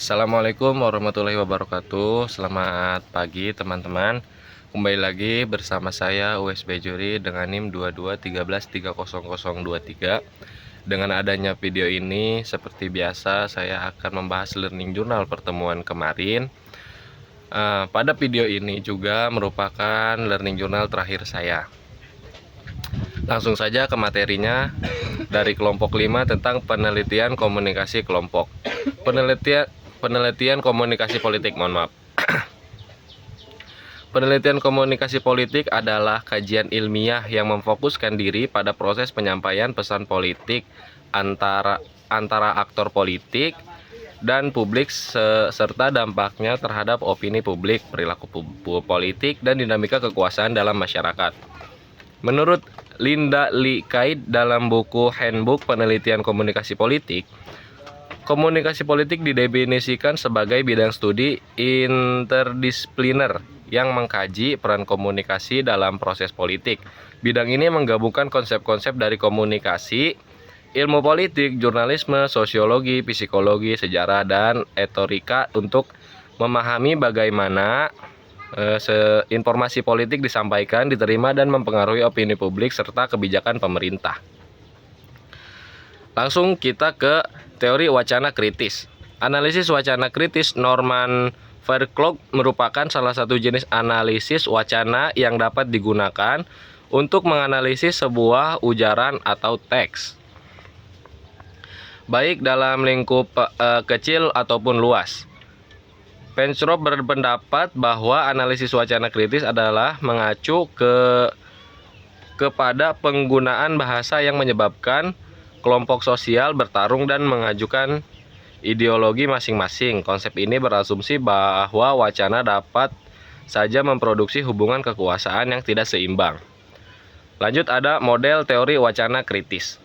Assalamualaikum warahmatullahi wabarakatuh. Selamat pagi teman-teman. Kembali lagi bersama saya USB Juri dengan NIM 2213300023. Dengan adanya video ini, seperti biasa saya akan membahas learning journal pertemuan kemarin. Pada video ini juga merupakan learning journal terakhir saya. Langsung saja ke materinya. Dari kelompok 5 tentang penelitian komunikasi kelompok. Penelitian komunikasi politik, mohon maaf. Penelitian komunikasi politik adalah kajian ilmiah yang memfokuskan diri pada proses penyampaian pesan politik antara aktor politik dan publik serta dampaknya terhadap opini publik, perilaku politik, dan dinamika kekuasaan dalam masyarakat. Menurut Linda Lee Kait dalam buku Handbook Penelitian Komunikasi Politik, komunikasi politik didefinisikan sebagai bidang studi interdisipliner yang mengkaji peran komunikasi dalam proses politik. Bidang ini menggabungkan konsep-konsep dari komunikasi, ilmu politik, jurnalisme, sosiologi, psikologi, sejarah, dan retorika untuk memahami bagaimana informasi politik disampaikan, diterima, dan mempengaruhi opini publik serta kebijakan pemerintah. Langsung kita ke teori wacana kritis. Analisis wacana kritis Norman Fairclough merupakan salah satu jenis analisis wacana yang dapat digunakan untuk menganalisis sebuah ujaran atau teks, baik dalam lingkup kecil ataupun luas. Penrose berpendapat bahwa analisis wacana kritis adalah mengacu kepada penggunaan bahasa yang menyebabkan kelompok sosial bertarung dan mengajukan ideologi masing-masing. Konsep ini berasumsi bahwa wacana dapat saja memproduksi hubungan kekuasaan yang tidak seimbang. Lanjut ada model teori wacana kritis.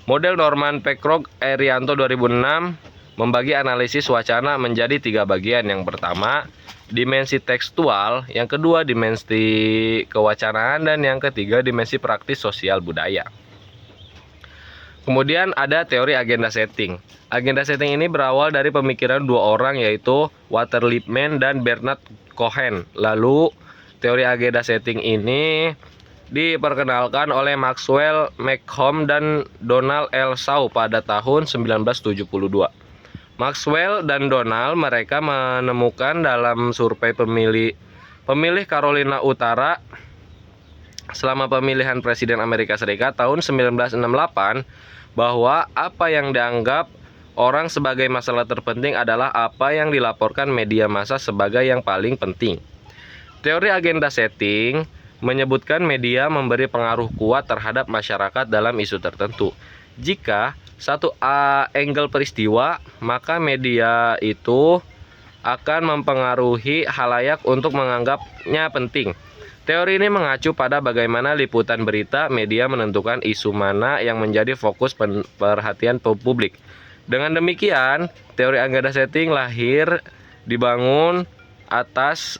Model Norman Fairclough Erianto 2006 membagi analisis wacana menjadi 3 bagian. Yang pertama, dimensi tekstual, yang kedua, dimensi kewacanaan, dan yang ketiga, dimensi praktis sosial budaya. Kemudian ada teori agenda setting. Agenda setting ini berawal dari pemikiran 2 orang, yaitu Walter Lippmann dan Bernard Cohen. Lalu, teori agenda setting ini diperkenalkan oleh Maxwell McComb dan Donald L. Shaw pada tahun 1972. Maxwell dan Donald mereka menemukan dalam survei pemilih Carolina Utara selama pemilihan Presiden Amerika Serikat tahun 1968 bahwa apa yang dianggap orang sebagai masalah terpenting adalah apa yang dilaporkan media massa sebagai yang paling penting. Teori agenda setting menyebutkan media memberi pengaruh kuat terhadap masyarakat dalam isu tertentu. Jika satu angle peristiwa, maka media itu akan mempengaruhi halayak untuk menganggapnya penting. Teori ini mengacu pada bagaimana liputan berita media menentukan isu mana yang menjadi fokus perhatian publik. Dengan demikian, teori agenda setting lahir dibangun atas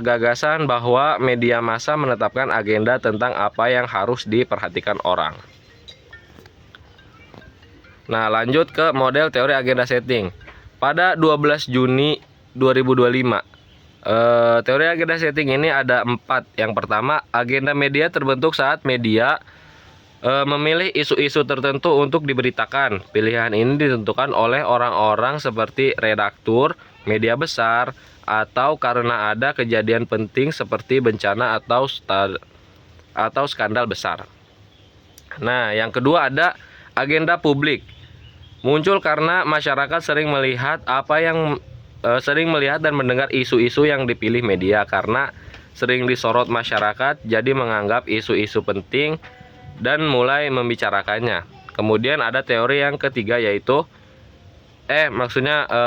gagasan bahwa media massa menetapkan agenda tentang apa yang harus diperhatikan orang. Nah, lanjut ke model teori agenda setting. Pada 12 Juni 2025, teori agenda setting ini ada 4. Yang pertama, agenda media terbentuk saat media memilih isu-isu tertentu untuk diberitakan. Pilihan ini ditentukan oleh orang-orang seperti redaktur, media besar, atau karena ada kejadian penting seperti bencana atau skandal besar. Nah, yang kedua ada agenda publik. Muncul karena masyarakat sering melihat dan mendengar isu-isu yang dipilih media karena sering disorot masyarakat, jadi menganggap isu-isu penting dan mulai membicarakannya. Kemudian ada teori yang ketiga yaitu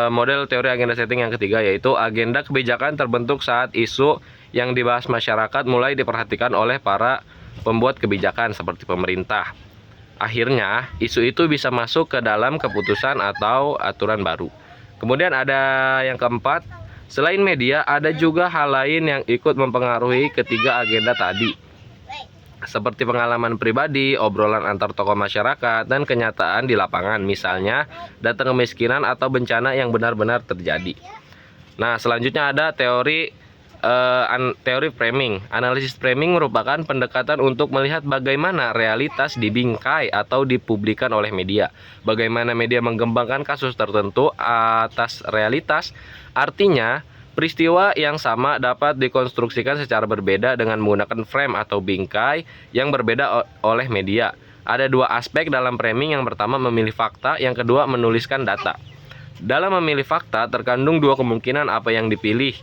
model teori agenda setting yang ketiga yaitu agenda kebijakan terbentuk saat isu yang dibahas masyarakat mulai diperhatikan oleh para pembuat kebijakan seperti pemerintah. Akhirnya, isu itu bisa masuk ke dalam keputusan atau aturan baru. Kemudian ada yang keempat, selain media, ada juga hal lain yang ikut mempengaruhi ketiga agenda tadi. seperti pengalaman pribadi, obrolan antar tokoh masyarakat, dan kenyataan di lapangan, misalnya data kemiskinan atau bencana yang benar-benar terjadi. Nah, selanjutnya ada teori framing. Analisis framing merupakan pendekatan untuk melihat bagaimana realitas dibingkai atau dipublikkan oleh media. Bagaimana media mengembangkan kasus tertentu atas realitas. Artinya, peristiwa yang sama dapat dikonstruksikan secara berbeda dengan menggunakan frame atau bingkai yang berbeda oleh media. Ada dua aspek dalam framing. Yang pertama memilih fakta, yang kedua menuliskan data. Dalam memilih fakta terkandung dua kemungkinan apa yang dipilih,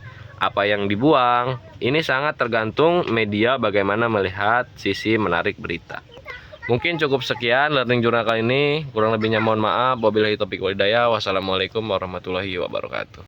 apa yang dibuang. Ini sangat tergantung media bagaimana melihat sisi menarik berita. Mungkin cukup sekian learning journal kali ini. Kurang lebihnya mohon maaf. Wabillahi taufiq wal hidayah. Wassalamualaikum warahmatullahi wabarakatuh.